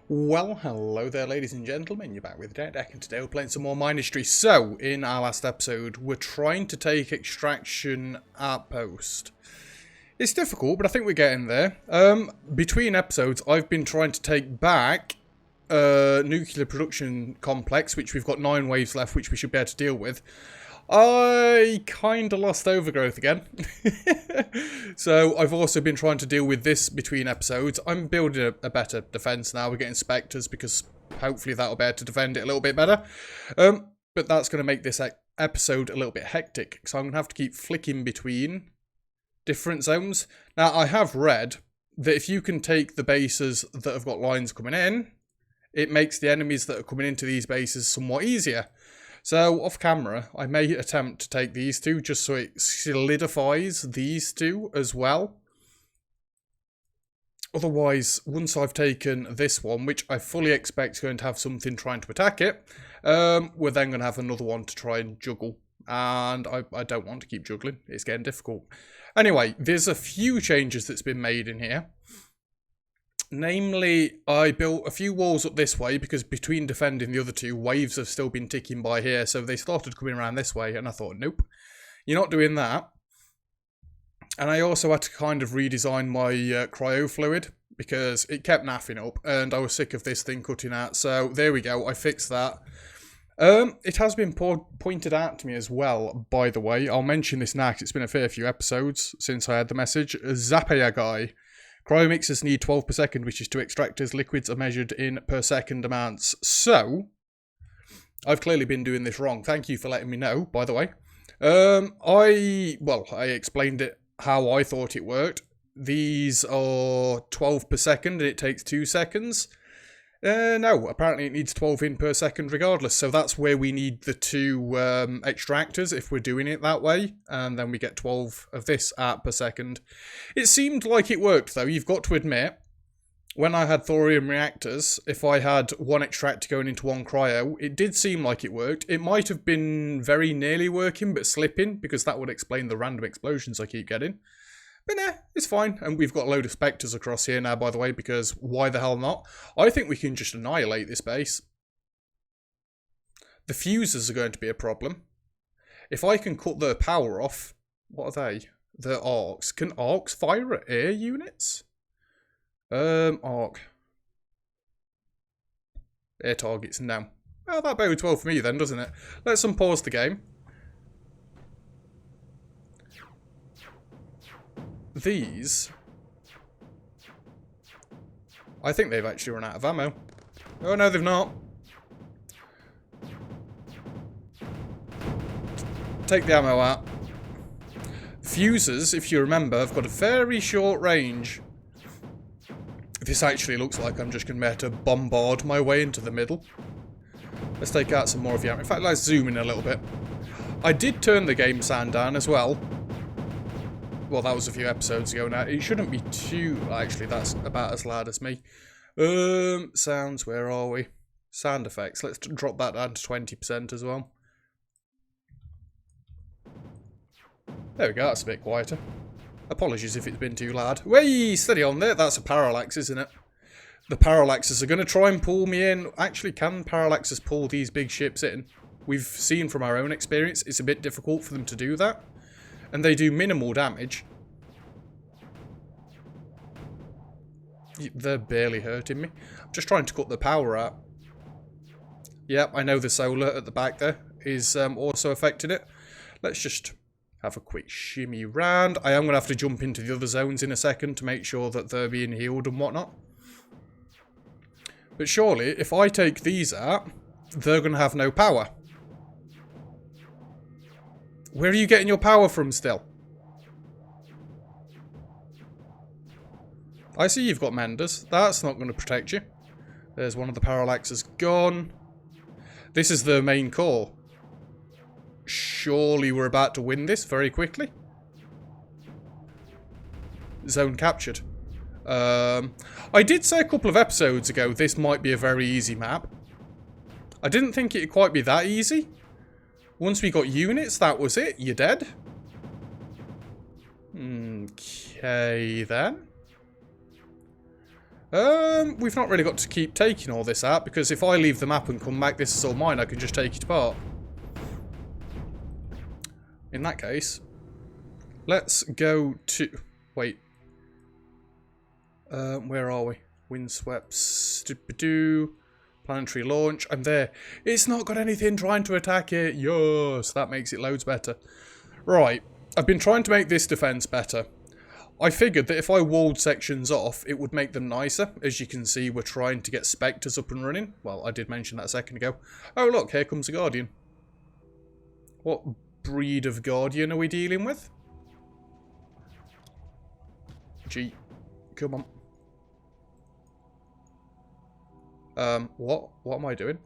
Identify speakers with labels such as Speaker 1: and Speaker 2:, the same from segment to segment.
Speaker 1: Well, hello there, ladies and gentlemen. You're back with Deck, and today we're playing some more Mindustry. So, in our last episode, we're trying to take Extraction Outpost. It's difficult, but I think we're getting there. Between episodes, I've been trying to take back Nuclear Production Complex, which we've got 9 waves left, which we should be able to deal with. I kind of lost Overgrowth again. So I've also been trying to deal with this between episodes. I'm building a better defense now. We're getting Spectres because hopefully that'll be able to defend it a little bit better. But that's going to make this episode a little bit hectic. So I'm going to have to keep flicking between different zones. Now I have read that if you can take the bases that have got lines coming in, it makes the enemies that are coming into these bases somewhat easier. So, off camera, I may attempt to take these two, just so it solidifies these two as well. Otherwise, once I've taken this one, which I fully expect is going to have something trying to attack it, we're then going to have another one to try and juggle. And I don't want to keep juggling, it's getting difficult. Anyway, there's a few changes that's been made in here. Namely, I built a few walls up this way because between defending the other two, waves have still been ticking by here. So they started coming around this way and I thought, nope, you're not doing that. And I also had to kind of redesign my cryo fluid because it kept naffing up and I was sick of this thing cutting out. So there we go, I fixed that. It has been pointed out to me as well, by the way. I'll mention this now because it's been a fair few episodes since I had the message. Zapaya guy. Cryo mixers need 12 per second, which is 2 extractors. Liquids are measured in per second amounts. So, I've clearly been doing this wrong. Thank you for letting me know, by the way. I explained it how I thought it worked. These are 12 per second, and it takes 2 seconds. No, apparently it needs 12 in per second regardless. So that's where we need the 2 extractors if we're doing it that way. And then we get 12 of this out per second. It seemed like it worked though. You've got to admit, when I had thorium reactors, if I had 1 extractor going into 1 cryo, it did seem like it worked. It might have been very nearly working but slipping because that would explain the random explosions I keep getting. But nah, it's fine. And we've got a load of Spectres across here now, by the way, because why the hell not? I think we can just annihilate this base. The fuses are going to be a problem. If I can cut their power off, what are they? They're arcs. Can arcs fire at air units? Arc. Air targets, no. Well, that bodes well for me then, doesn't it? Let's unpause the game. These, I think they've actually run out of ammo. Oh no, they've not. Take the ammo out. Fuses, if you remember, have got a very short range. This actually looks like I'm just going to be able to bombard my way into the middle. Let's take out some more of the ammo. In fact, let's zoom in a little bit. I did turn the game sound down as well. Well, that was a few episodes ago now. It shouldn't be too... Actually, that's about as loud as me. Sounds, where are we? Sound effects. Let's drop that down to 20% as well. There we go, that's a bit quieter. Apologies if it's been too loud. Way, steady on there. That's a parallax, isn't it? The parallaxes are going to try and pull me in. Actually, can parallaxes pull these big ships in? We've seen from our own experience, it's a bit difficult for them to do that. And they do minimal damage. They're barely hurting me. I'm just trying to cut the power out. Yep, I know the solar at the back there is also affecting it. Let's just have a quick shimmy round. I am going to have to jump into the other zones in a second to make sure that they're being healed and whatnot. But surely, if I take these out, they're going to have no power. Where are you getting your power from still? I see you've got Menders. That's not going to protect you. There's one of the parallaxes gone. This is the main core. Surely we're about to win this very quickly. Zone captured. I did say a couple of episodes ago this might be a very easy map. I didn't think it'd quite be that easy. Once we got units, that was it. You're dead. Okay, then. We've not really got to keep taking all this out, because if I leave the map and come back, this is all mine, I can just take it apart. In that case, let's go to... Wait. Where are we? Windswept. Planetary launch. I'm there. It's not got anything trying to attack it. Yes, that makes it loads better. Right. I've been trying to make this defense better. I figured that if I walled sections off, it would make them nicer. As you can see, we're trying to get Spectres up and running. Well, I did mention that a second ago. Oh, look, here comes a Guardian. What breed of Guardian are we dealing with? Gee, come on. What? What am I doing?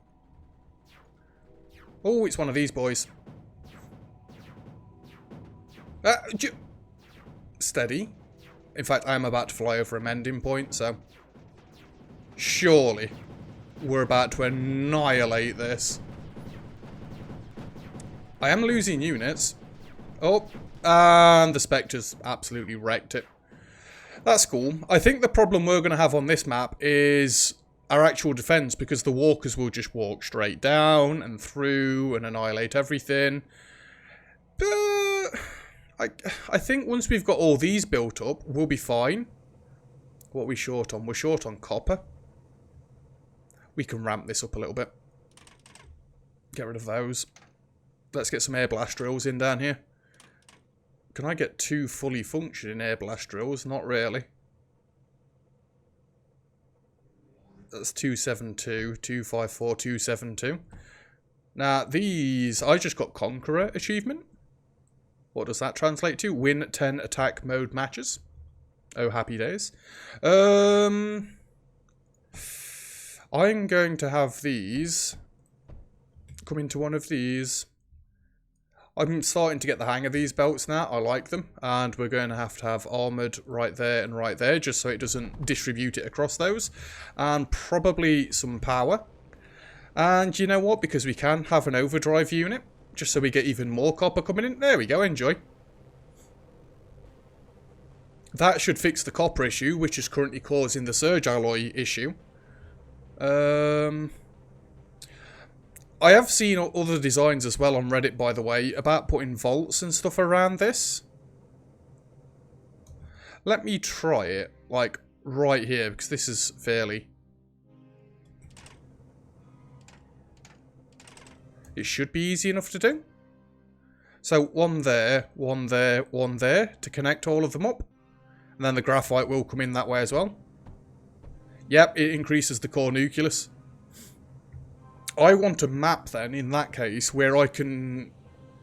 Speaker 1: Oh, it's one of these boys. Steady. In fact, I am about to fly over a mending point, so... Surely, we're about to annihilate this. I am losing units. Oh, and the Spectres absolutely wrecked it. That's cool. I think the problem we're going to have on this map is our actual defense, because the walkers will just walk straight down and through and annihilate everything. But I think once we've got all these built up, we'll be fine. What are we short on? We're short on copper. We can ramp this up a little bit. Get rid of those. Let's get some air blast drills in down here. Can I get 2 fully functioning air blast drills? Not really. That's 272, 254, 272. Now, these... I just got Conqueror achievement. What does that translate to? Win 10 attack mode matches. Oh, happy days. I'm going to have these come into one of these. I'm starting to get the hang of these belts now. I like them. And we're going to have armoured right there, just so it doesn't distribute it across those. And probably some power. And you know what? Because we can have an overdrive unit, just so we get even more copper coming in. There we go, enjoy. That should fix the copper issue, which is currently causing the surge alloy issue. I have seen other designs as well on Reddit, by the way, about putting vaults and stuff around this. Let me try it, like, right here, because this is fairly... It should be easy enough to do. So, one there, one there, one there, to connect all of them up. And then the graphite will come in that way as well. Yep, it increases the core nucleus. I want a map then, in that case, where I can...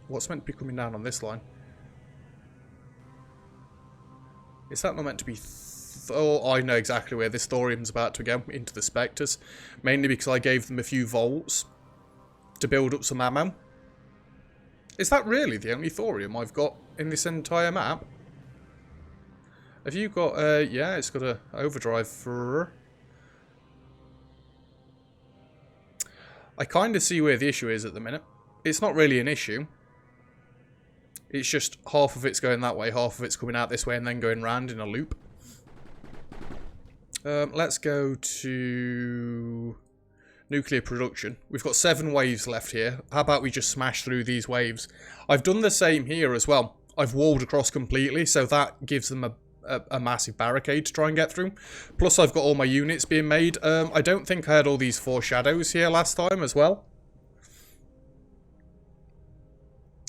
Speaker 1: What's meant to be coming down on this line? Is that not meant to be... Oh, I know exactly where this thorium's about to go, into the Spectres. Mainly because I gave them a few volts to build up some ammo. Is that really the only thorium I've got in this entire map? Have you got... yeah, it's got a overdrive for... I kind of see where the issue is at the minute. It's not really an issue. It's just half of it's going that way, half of it's coming out this way and then going round in a loop. Let's go to nuclear production. We've got 7 waves left here. How about we just smash through these waves? I've done the same here as well. I've walled across completely, so that gives them a massive barricade to try and get through. Plus I've got all my units being made. I don't think I had all these foreshadows here last time as well.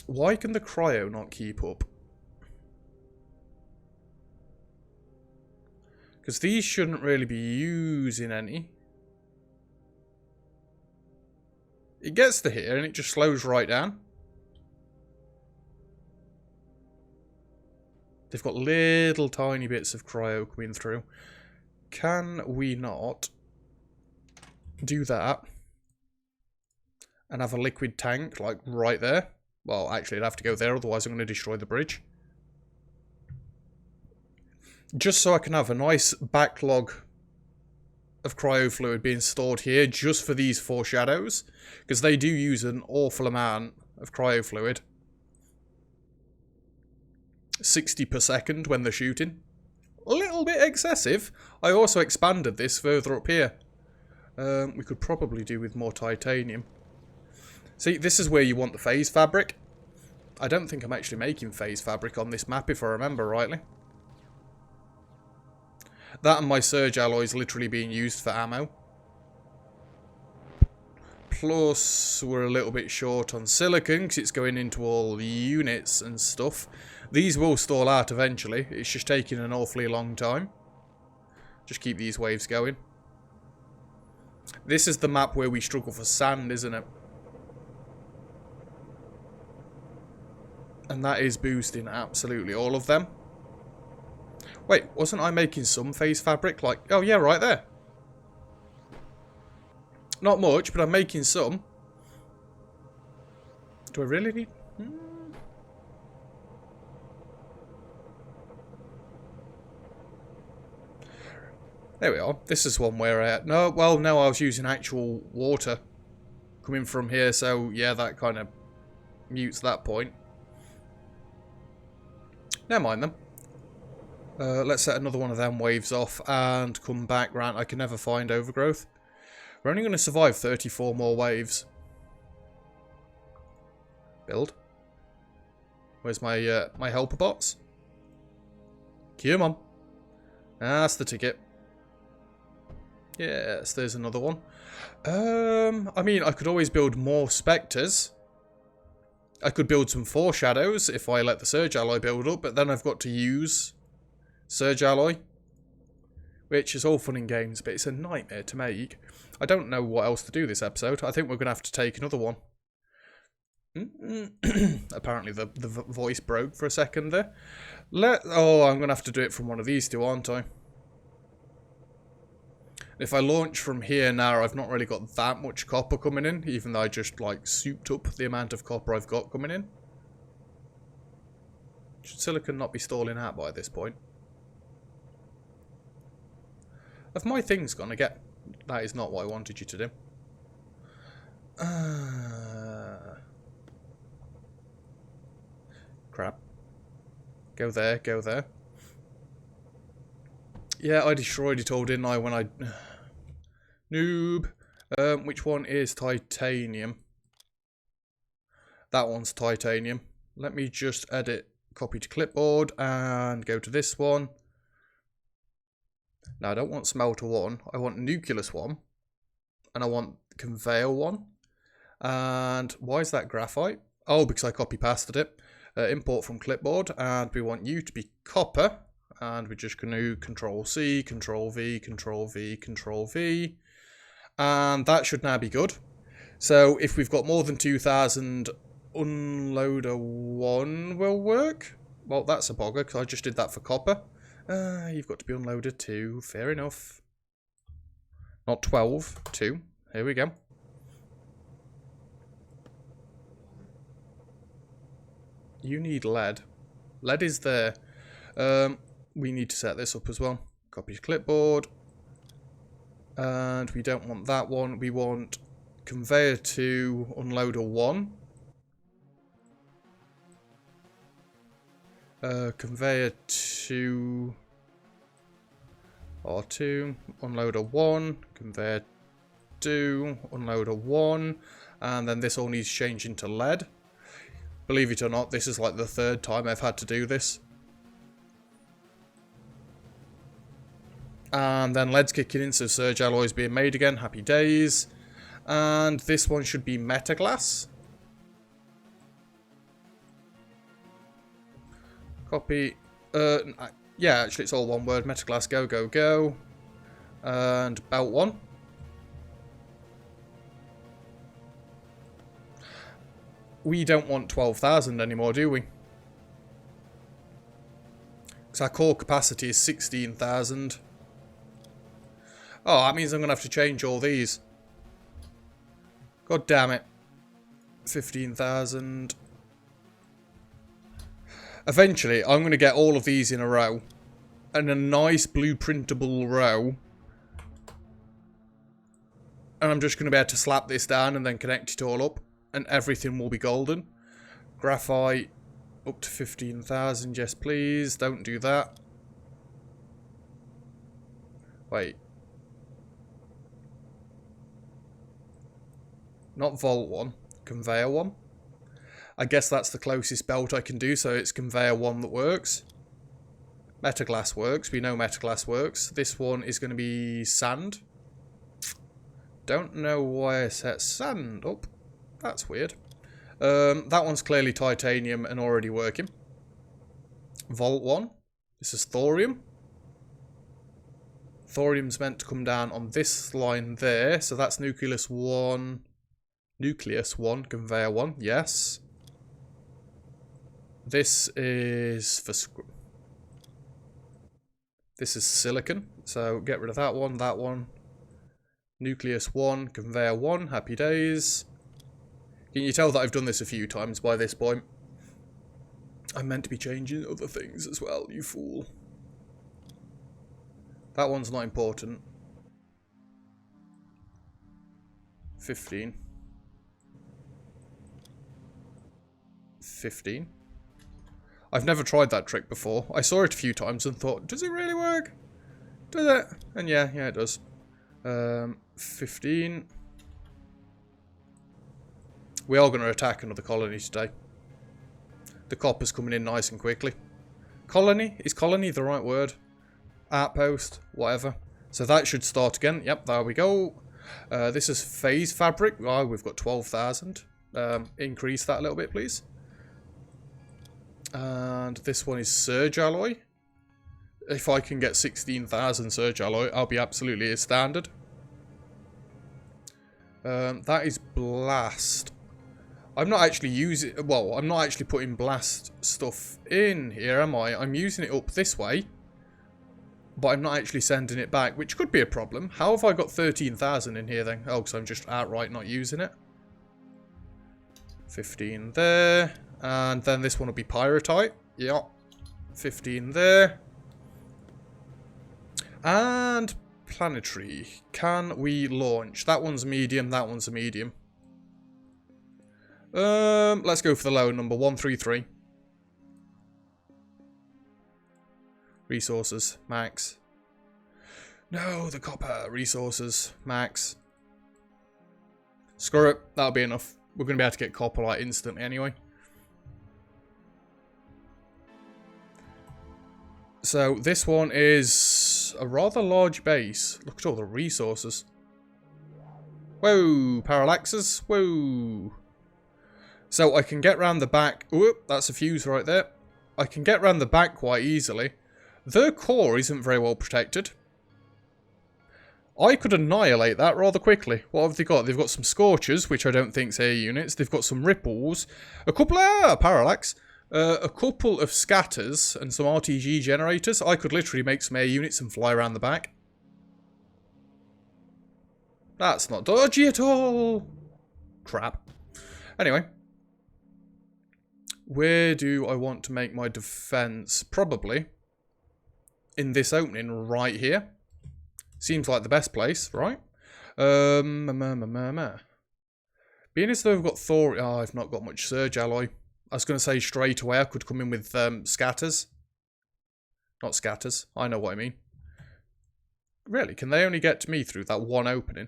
Speaker 1: Why can the cryo not keep up? Because these shouldn't really be using any. It gets to here and it just slows right down. They've got little tiny bits of cryo coming through. Can we not do that and have a liquid tank, like, right there? Well, actually, I'd have to go there, otherwise I'm going to destroy the bridge. Just so I can have a nice backlog of cryo fluid being stored here, just for these foreshadows, because they do use an awful amount of cryo fluid. 60 per second when they're shooting. A little bit excessive. I also expanded this further up here. We could probably do with more titanium. See, this is where you want the phase fabric. I don't think I'm actually making phase fabric on this map, if I remember rightly. That and my surge alloys literally being used for ammo. Plus, we're a little bit short on silicon because it's going into all the units and stuff. These will stall out eventually. It's just taking an awfully long time. Just keep these waves going. This is the map where we struggle for sand, isn't it? And that is boosting absolutely all of them. Wait, wasn't I making some phase fabric? Like, oh yeah, right there. Not much, but I'm making some. Do I really need... There we are. This is one where I... No, well, no, I was using actual water coming from here, so yeah, that kind of mutes that point. Never mind them. Let's set another one of them waves off and come back round. I can never find overgrowth. We're only going to survive 34 more waves. Build. Where's my my helper bots? Come on. That's the ticket. Yes, there's another one. I mean, I could always build more spectres. I could build some foreshadows if I let the surge alloy build up, but then I've got to use surge alloy, which is all fun and games, but it's a nightmare to make. I don't know what else to do this episode. I think we're going to have to take another one. Apparently the voice broke for a second there. Oh, I'm going to have to do it from one of these two, aren't I? If I launch from here now, I've not really got that much copper coming in, even though I just, like, souped up the amount of copper I've got coming in. Should silicon not be stalling out by this point? Have my things gone again? That is not what I wanted you to do. Crap. Go there, go there. Yeah, I destroyed it all, didn't I, when I... Noob. Which one is titanium? That one's titanium. Let me just edit, copy to clipboard, and go to this one. Now, I don't want smelter 1. I want nucleus 1. And I want conveyor 1. And why is that graphite? Oh, because I copy-pasted it. Import from clipboard. And we want you to be copper. And we're just going to Control-C, Control-V, Control-V, Control-V. And that should now be good. So if we've got more than 2,000, unloader 1 will work. Well, that's a bogger, because I just did that for copper. You've got to be unloaded 2. Fair enough. Not 12, 2. Here we go. You need lead. Lead is there. We need to set this up as well. Copy to clipboard. And we don't want that one. We want conveyor 2, unloader 1. Conveyor 2 R2, unloader 1, conveyor 2, unloader 1, and then this all needs changing to lead. Believe it or not, this is like the 3rd time I've had to do this. And then lead's kicking in, so surge alloys being made again, happy days. And this one should be metaglass. Copy. Yeah, actually it's all one word. Metaglass, go, go, go. And belt 1. We don't want 12,000 anymore, do we? Because our core capacity is 16,000. Oh, that means I'm going to have to change all these. God damn it. 15,000. Eventually, I'm going to get all of these in a row. And a nice blueprintable row. And I'm just going to be able to slap this down and then connect it all up. And everything will be golden. Graphite up to 15,000. Yes, please. Don't do that. Wait. Not Vault 1. Conveyor 1. I guess that's the closest belt I can do, so it's Conveyor 1 that works. Metaglass works. We know Metaglass works. This one is going to be sand. Don't know why I set sand up. That's weird. That one's clearly titanium and already working. Vault 1. This is thorium. Thorium's meant to come down on this line there. So that's nucleus 1. Nucleus 1, conveyor 1. Yes. This is for... This is silicon. So get rid of that one, that one. Nucleus 1, conveyor 1. Happy days. Can you tell that I've done this a few times by this point? I'm meant to be changing other things as well, you fool. That one's not important. 15. 15. I've never tried that trick before. I saw it a few times and thought, does it really work? Does it? And yeah, it does. 15. We are going to attack another colony today. The copper's coming in nice and quickly. Colony? Is colony the right word? Outpost? Whatever. So that should start again. Yep, there we go. This is phase fabric. Oh, we've got 12,000. Increase that a little bit, please. And this one is surge alloy. If I can get 16,000 surge alloy, I'll be absolutely astounded. That is blast. I'm not actually using... Well, I'm not actually putting blast stuff in here, am I? I'm using it up this way. But I'm not actually sending it back, which could be a problem. How have I got 13,000 in here then? Oh, because I'm just outright not using it. 15 there. And then this one will be pyrotite. Yeah. 15 there. And planetary. Can we launch? That one's medium, that one's a medium. Let's go for the lower number, 133. Resources, max. No, the copper. Resources, max. Screw it, that'll be enough. We're going to be able to get copper like instantly anyway. So this one is a rather large base. Look at all the resources. Whoa, parallaxes. Whoa. So I can get round the back. Whoop, that's a fuse right there. I can get round the back quite easily. Their core isn't very well protected. I could annihilate that rather quickly. What have they got? They've got some scorchers, which I don't think's air units. They've got some ripples. A couple of parallax. A couple of scatters and some RTG generators. I could literally make some air units and fly around the back. That's not dodgy at all. Crap. Anyway. Where do I want to make my defense? Probably in this opening right here. Seems like the best place, right? Being as though I've got thorium... Oh, I've not got much surge alloy. I was going to say straight away I could come in with scatters. Not scatters. I know what I mean. Really? Can they only get to me through that one opening?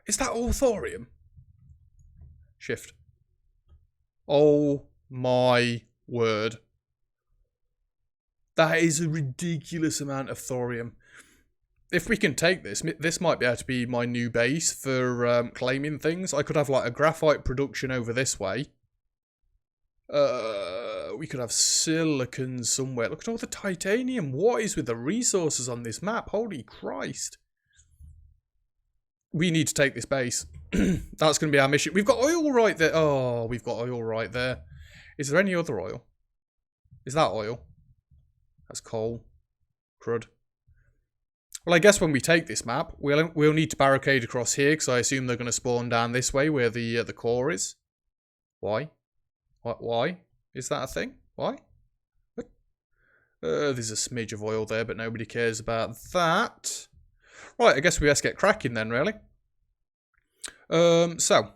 Speaker 1: Is that all thorium? Shift. Oh my word. That is a ridiculous amount of thorium. If we can take this, this might be able to be my new base for claiming things. I could have like a graphite production over this way. We could have silicon somewhere. Look at all the titanium. What is with the resources on this map? Holy Christ. We need to take this base. That's going to be our mission. We've got oil right there. Oh, we've got oil right there. Is there any other oil? Is that oil? That's coal. Crud. Well, I guess when we take this map, we'll need to barricade across here, because I assume they're going to spawn down this way where the core is. Why? Why? Is that a thing? Why? What? There's a smidge of oil there, but nobody cares about that. Right, I guess we best get cracking then, really. So.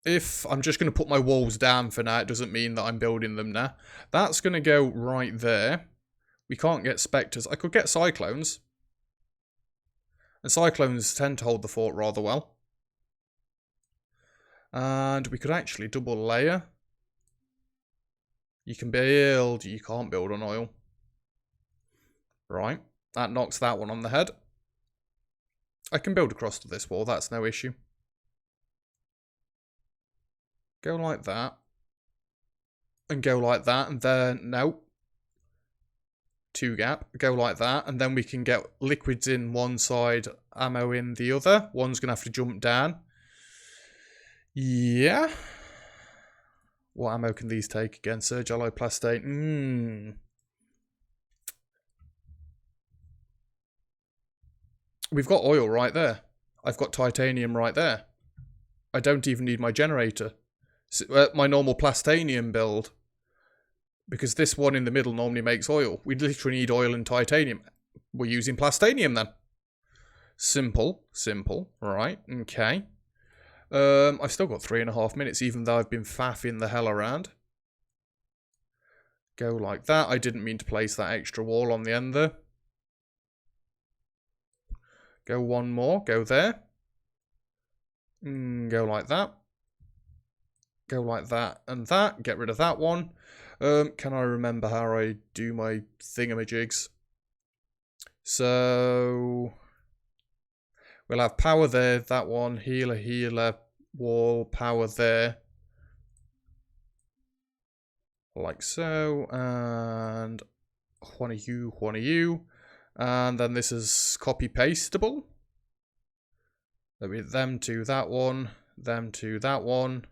Speaker 1: If I'm just going to put my walls down for now, it doesn't mean that I'm building them now. That's going to go right there. We can't get spectres. I could get cyclones. And cyclones tend to hold the fort rather well. And we could actually double layer. You can build, you can't build on oil. Right, that knocks that one on the head. I can build across to this wall, that's no issue. Go like that. And go like that, and then, no. 2 gap, go like that, and then we can get liquids in one side, ammo in the other. One's going to have to jump down. Yeah. What ammo can these take again? Surge alloy plastane. We've got oil right there. I've got titanium right there. I don't even need my generator. My normal plastanium build. Because this one in the middle normally makes oil. We literally need oil and titanium. We're using plastanium then. Simple. Simple. Right. Okay. I've still got 3.5 minutes, even though I've been faffing the hell around. Go like that. I didn't mean to place that extra wall on the end there. Go one more. Go there. Go like that. Go like that and that. Get rid of that one. Can I remember how I do my thingamajigs? So we'll have power there, that one, healer, wall, power there. Like so, and one of you. And then this is copy-pastable. There'll be them to that one, them to that one.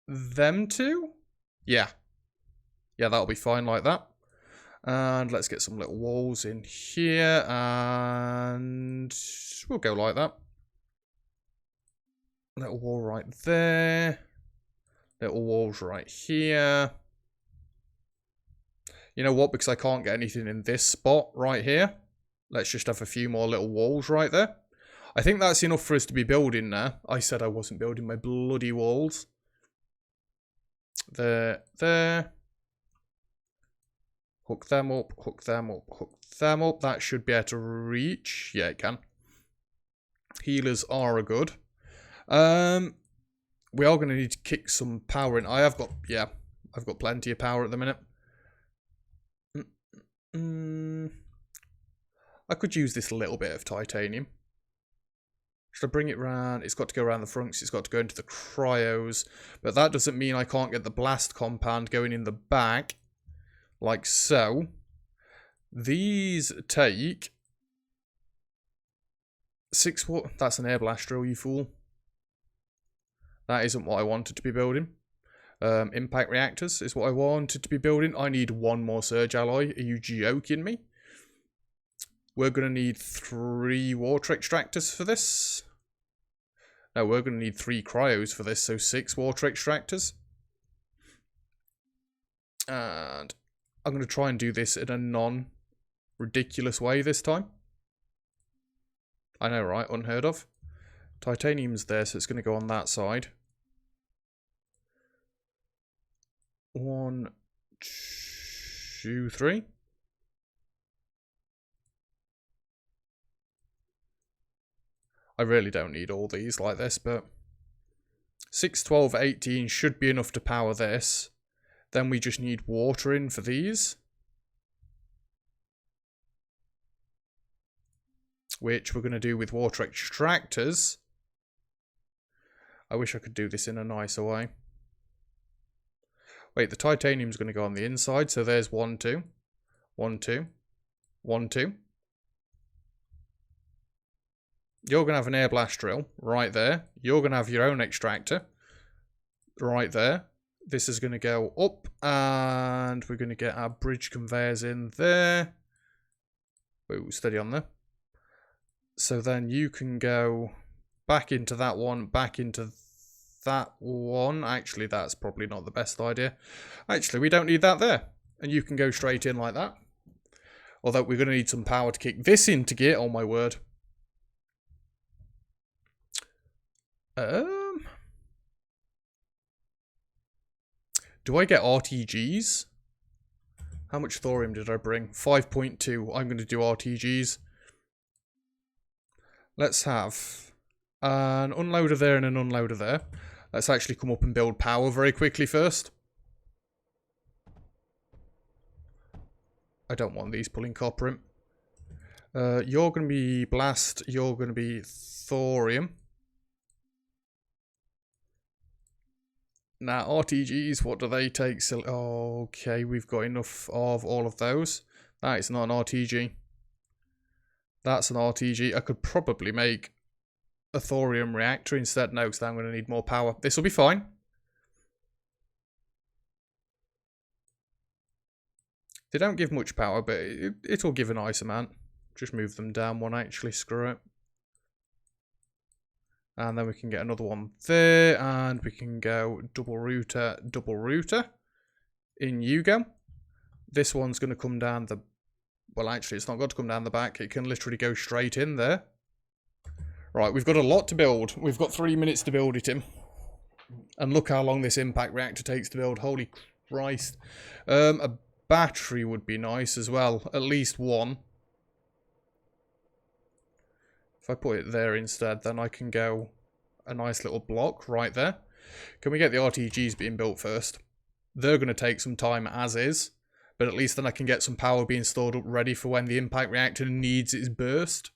Speaker 1: Them two? Yeah. Yeah, that'll be fine like that. And let's get some little walls in here. And we'll go like that. Little wall right there. Little walls right here. You know what? Because I can't get anything in this spot right here. Let's just have a few more little walls right there. I think that's enough for us to be building now. I said I wasn't building my bloody walls. There. Hook them up, hook them up, hook them up. That should be able to reach. Yeah, it can. Healers are good. We are going to need to kick some power in. I've got plenty of power at the minute. I could use this little bit of titanium. Should I bring it round? It's got to go around the front, it's got to go into the cryos. But that doesn't mean I can't get the blast compound going in the back. Like so. These take 6 watt. That's an air blast drill, you fool. That isn't what I wanted to be building. Impact reactors is what I wanted to be building. I need 1 more surge alloy. Are you joking me? We're going to need 3 water extractors for this. No, we're going to need 3 cryos for this, so 6 water extractors. And I'm going to try and do this in a non-ridiculous way this time. I know, right? Unheard of. Titanium's there, so it's going to go on that side. 1, 2, 3. I really don't need all these like this, but 6, 12, 18 should be enough to power this. Then we just need water in for these. Which we're going to do with water extractors. I wish I could do this in a nicer way. Wait, the titanium's going to go on the inside, so there's 1, 2. 1, 2. 1, 2. You're going to have an air blast drill right there. You're going to have your own extractor right there. This is going to go up, and we're going to get our bridge conveyors in there. Whoa, steady on there. So then you can go back into that one, back into that one. Actually, that's probably not the best idea. Actually, we don't need that there. And you can go straight in like that. Although we're going to need some power to kick this into gear. Oh, my word. Do I get RTGs? How much thorium did I bring? 5.2. I'm going to do RTGs. Let's have an unloader there and an unloader there. Let's actually come up and build power very quickly first. I don't want these pulling copper in. You're going to be blast. You're going to be thorium. Now, RTGs, what do they take? Okay, we've got enough of all of those. That is not an RTG. That's an RTG. I could probably make a thorium reactor instead. No, because I'm going to need more power. This will be fine. They don't give much power, but it'll give a nice amount. Just move them down one, actually. Screw it. And then we can get another one there. And we can go double router, double router. In you go. This one's going to come down the... Well, actually, it's not got to come down the back. It can literally go straight in there. Right, we've got a lot to build. We've got 3 minutes to build it in. And look how long this impact reactor takes to build. Holy Christ. A battery would be nice as well. At least one. If I put it there instead, then I can go a nice little block right there. Can we get the RTGs being built first? They're going to take some time as is. But at least then I can get some power being stored up ready for when the impact reactor needs its burst.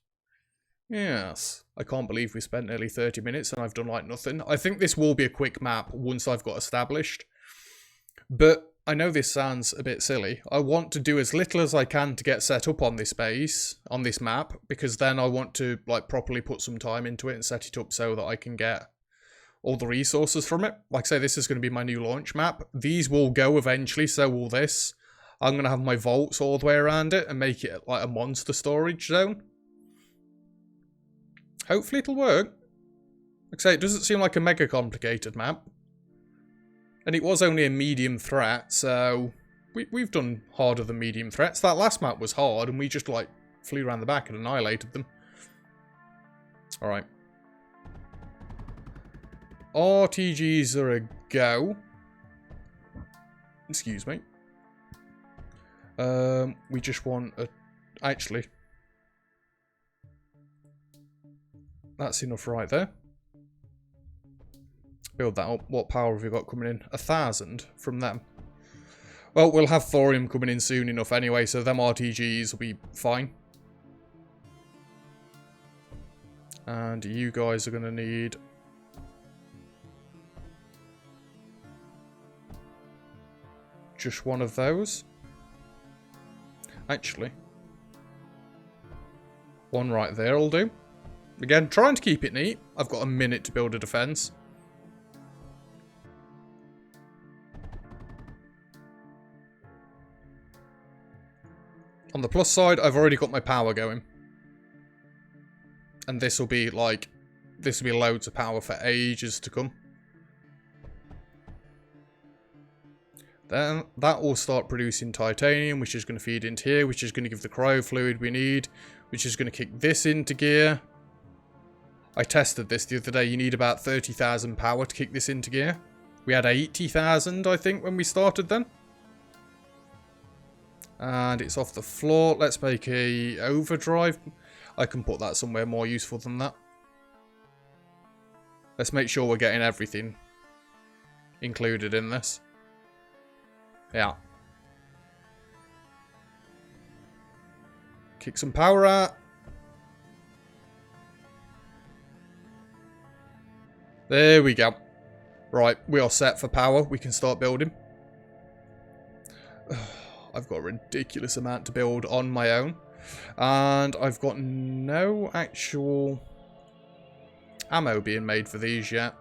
Speaker 1: Yes. I can't believe we spent nearly 30 minutes and I've done like nothing. I think this will be a quick map once I've got established. But I know this sounds a bit silly. I want to do as little as I can to get set up on this base, on this map, because then I want to like properly put some time into it and set it up so that I can get all the resources from it. Like I say, this is going to be my new launch map. These will go eventually, so will this. I'm going to have my vaults all the way around it and make it like a monster storage zone. Hopefully it'll work. Like I say, it doesn't seem like a mega complicated map. And it was only a medium threat, so we've done harder than medium threats. That last map was hard and we just like flew around the back and annihilated them. Alright. RTGs are a go. Excuse me. We just want a... Actually. That's enough right there. Build that up. What power have we got coming in? 1,000 from them. Well, we'll have thorium coming in soon enough anyway, so them RTGs will be fine. And you guys are going to need... just one of those. Actually. One right there will do. Again, trying to keep it neat. I've got a minute to build a defense. On the plus side, I've already got my power going. And this will be like... this will be loads of power for ages to come. Then that will start producing titanium, which is going to feed into here, which is going to give the cryo fluid we need, which is going to kick this into gear. I tested this the other day. You need about 30,000 power to kick this into gear. We had 80,000, I think, when we started then. And it's off the floor. Let's make a overdrive. I can put that somewhere more useful than that. Let's make sure we're getting everything included in this. Yeah. Kick some power out. There we go. Right, we are set for power. We can start building. I've got a ridiculous amount to build on my own. And I've got no actual ammo being made for these yet.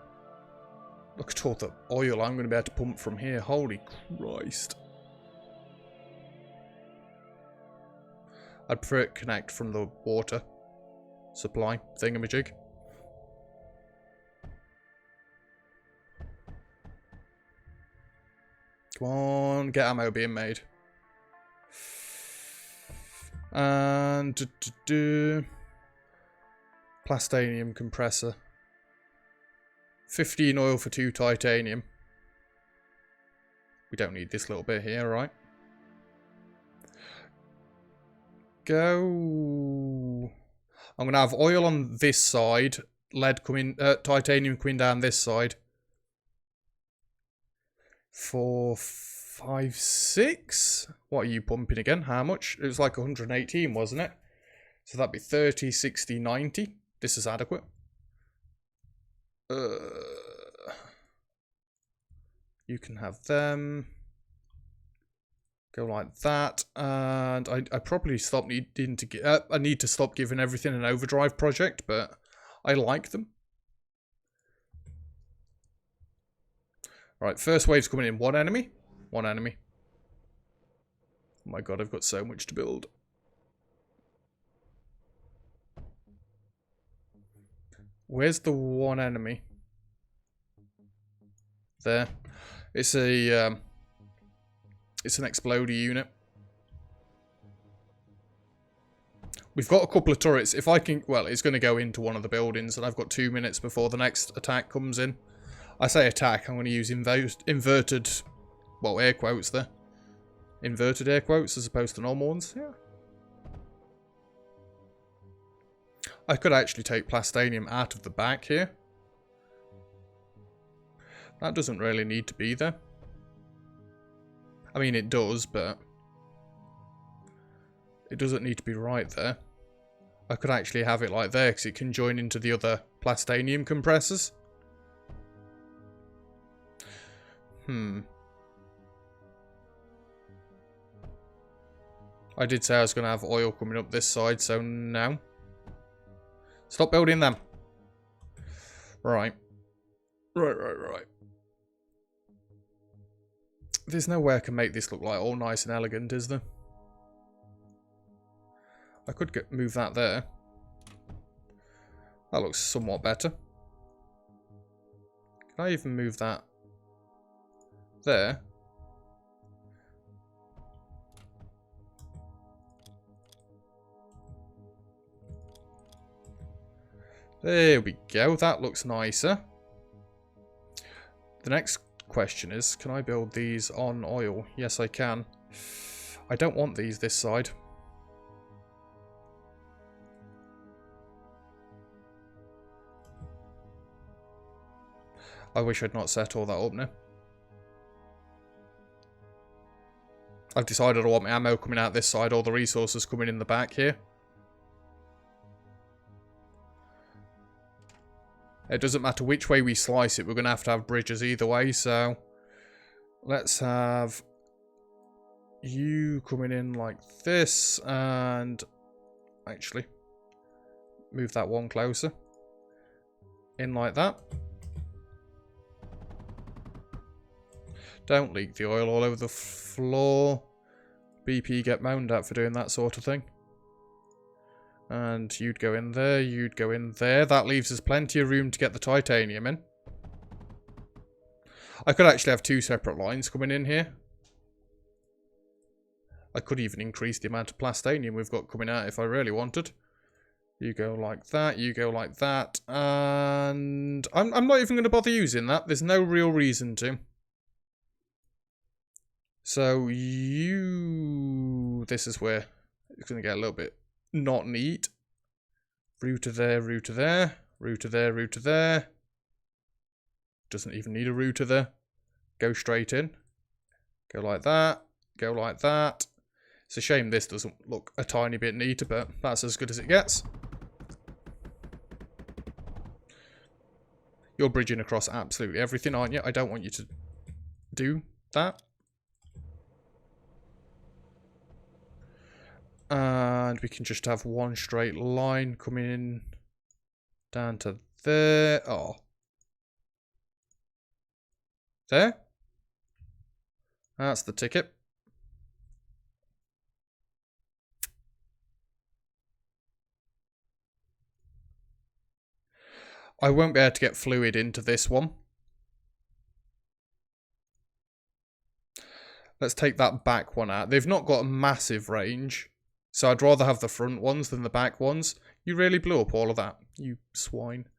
Speaker 1: Look at all the oil I'm going to be able to pump from here. Holy Christ. I'd prefer it connect from the water supply thingamajig. Come on, get ammo being made. And plastanium compressor. 15 oil for 2 titanium. We don't need this little bit here, right? Go. I'm going to have oil on this side, lead coming, titanium coming down this side. 4, 5, 6. What are you pumping again? How much? It was like 118, wasn't it? So that'd be 30, 60, 90. This is adequate. You can have them. Go like that. And I probably stop needing to get... I need to stop giving everything an overdrive project, but I like them. Right, first wave's coming in. One enemy. One enemy. Oh my god, I've got so much to build. Where's the one enemy? There. It's a it's an exploder unit. We've got a couple of turrets. If I can, well, it's going to go into one of the buildings, and I've got 2 minutes before the next attack comes in. I say attack, I'm going to use inverted, well, air quotes there. Inverted air quotes as opposed to normal ones. Yeah. I could actually take plastanium out of the back here. That doesn't really need to be there. I mean, it does, but it doesn't need to be right there. I could actually have it like there, because it can join into the other plastanium compressors. I did say I was going to have oil coming up this side, so no. Stop building them. Right. Right. There's no way I can make this look like all nice and elegant, is there? I could move that there. That looks somewhat better. Can I even move that there? There we go. That looks nicer. The next question is, can I build these on oil? Yes, I can. I don't want these this side. I wish I'd not set all that up now. I've decided I want my ammo coming out this side, all the resources coming in the back here. It doesn't matter which way we slice it, we're going to have bridges either way, so let's have you coming in like this, and actually move that one closer. In like that. Don't leak the oil all over the floor. BP get moaned at for doing that sort of thing. And you'd go in there, you'd go in there. That leaves us plenty of room to get the titanium in. I could actually have 2 separate lines coming in here. I could even increase the amount of plastanium we've got coming out if I really wanted. You go like that, you go like that. And I'm not even going to bother using that. There's no real reason to. So this is where it's going to get a little bit not neat. Route to there, route to there, route to there, route to there. Doesn't even need a router there. Go straight in. Go like that. Go like that. It's a shame this doesn't look a tiny bit neater, but that's as good as it gets. You're bridging across absolutely everything, aren't you? I don't want you to do that. And we can just have one straight line coming in down to there. Oh. There. That's the ticket. I won't be able to get fluid into this one. Let's take that back one out. They've not got a massive range. So I'd rather have the front ones than the back ones. You really blew up all of that, you swine.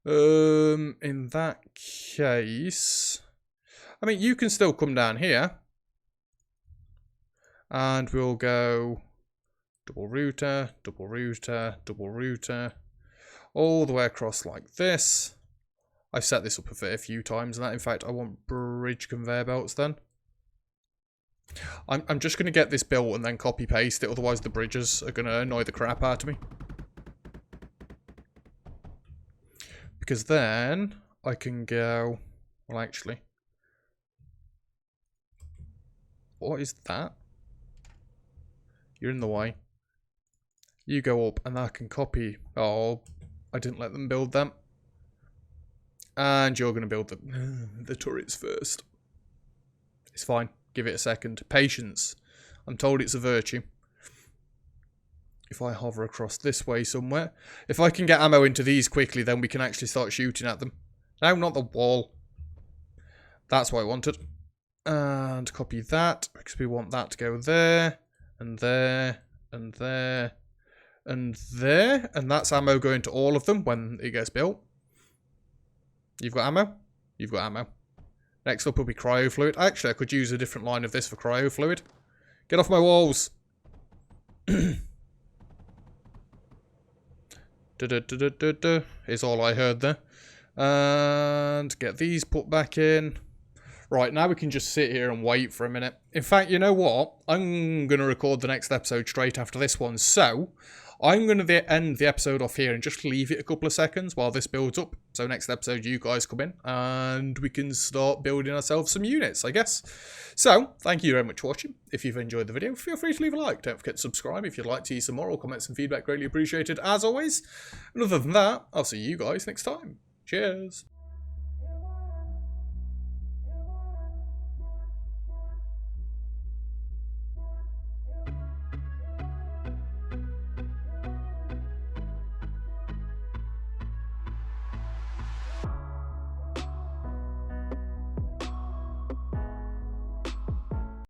Speaker 1: In that case... I mean, you can still come down here. And we'll go... double router, double router, double router, all the way across like this. I've set this up a fair few times and that. In fact, I want bridge conveyor belts then. I'm just going to get this built and then copy paste it, otherwise the bridges are going to annoy the crap out of me. Because then I can go, well actually, what is that? You're in the way. You go up and I can copy, oh, I didn't let them build them. And you're going to build the turrets first. It's fine. Give it a second. Patience. I'm told it's a virtue. If I hover across this way somewhere. If I can get ammo into these quickly, then we can actually start shooting at them. No, not the wall. That's what I wanted. And copy that. Because we want that to go there. And there. And there. And there. And that's ammo going to all of them when it gets built. You've got ammo? You've got ammo. Next up will be cryo fluid. Actually, I could use a different line of this for cryo fluid. Get off my walls. Is all I heard there. And get these put back in. Right, now we can just sit here and wait for a minute. In fact, you know what? I'm going to record the next episode straight after this one. So, I'm going to end the episode off here and just leave it a couple of seconds while this builds up. So next episode, you guys come in and we can start building ourselves some units, I guess. So, thank you very much for watching. If you've enjoyed the video, feel free to leave a like. Don't forget to subscribe if you'd like to see some more, or comments and feedback greatly appreciated as always. And other than that, I'll see you guys next time. Cheers.